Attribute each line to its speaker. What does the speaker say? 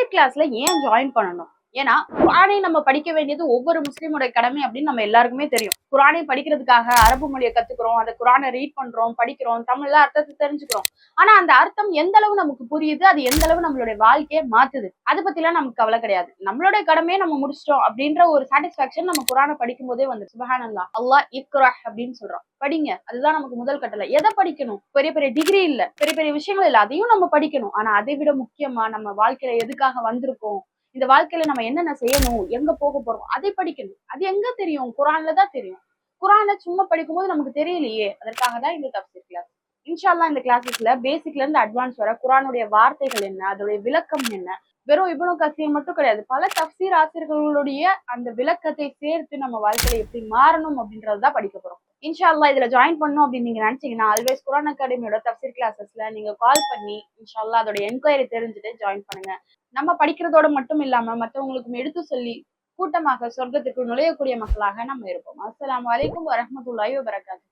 Speaker 1: தப்சீர் கிளாஸ்ல ஏன் ஜாயின் பண்ணணும்? ஏன்னா குர்ஆனை நம்ம படிக்க வேண்டியது ஒவ்வொரு முஸ்லிமுடைய கடமை அப்படின்னு நம்ம எல்லாருக்குமே தெரியும். குர்ஆனை படிக்கிறதுக்காக அரபு மொழியை கத்துக்கிறோம், அந்த குர்ஆனை ரீட் பண்றோம், படிக்கிறோம், தமிழ்ல அர்த்தத்தை தெரிஞ்சுக்கிறோம். ஆனா அந்த அர்த்தம் எந்த அளவு நமக்கு புரியுது, அது எந்த அளவு நம்மளுடைய வாழ்க்கையை மாத்துது, அதை பத்தி எல்லாம் நமக்கு கவலை கிடையாது. நம்மளுடைய கடமையை நம்ம முடிச்சிட்டோம் அப்படின்ற ஒரு சாட்டிஸ்பாக்சன் நம்ம குர்ஆனை படிக்கும் போதே வந்து சுப்ஹானல்லாஹ், அல்லாஹ் இக்ரா அப்படின்னு சொல்றோம், படிங்க. அதுதான் நமக்கு முதல் கட்டளை. எதை படிக்கணும்? பெரிய பெரிய டிகிரி இல்ல, பெரிய பெரிய விஷயங்கள் இல்ல, அதையும் நம்ம படிக்கணும். ஆனா அதை விட முக்கியமா நம்ம வாழ்க்கையில எதுக்காக வந்திருக்கோம், இந்த வாழ்க்கையில நம்ம என்னென்ன செய்யணும், எங்க போக போறோம், அதை படிக்கணும். அது எங்க தெரியும்? குர்ஆன்ல தான் தெரியும். குர்ஆனை சும்மா படிக்கும்போது நமக்கு தெரியலையே. அதற்காக தான் இந்த தப்சீர் கிளாஸ். இன்ஷா அல்லாஹ் இந்த கிளாஸஸ்ல பேசிக்ல இருந்து அட்வான்ஸ் வர குர்ஆனுடைய வார்த்தைகள் என்ன, அதோடைய விளக்கம் என்ன, வெறும் இப்னு கசீர் மட்டும் கிடையாது, பல தப்சீர் ஆசிரியர்களுடைய அந்த விளக்கத்தை சேர்த்து நம்ம வாழ்க்கையில எப்படி மாறணும் அப்படின்றதுதான் படிக்க போறோம். இன்ஷா அல்லாஹ் இதுல ஜாயின் பண்ணணும் அப்படின்னு நீங்க நினைச்சீங்கன்னா ஆல்வேஸ் குர்ஆன் அகாடமியோட தப்சீர் கிளாஸஸ்ல நீங்க கால் பண்ணி இன்ஷா அல்லாஹ் அதோட என்கொயரி தெரிஞ்சுட்டு ஜாயின் பண்ணுங்க. நம்ம படிக்கிறதோட மட்டும் இல்லாம மற்றவங்களுக்கும் எடுத்து சொல்லி கூட்டமாக சொர்க்கத்துக்கு நுழையக்கூடிய மக்களாக நம்ம இருப்போம். அஸ்ஸலாமு அலைக்கும் வரஹ்மத்துல்லாஹி வபரகாத்துஹு.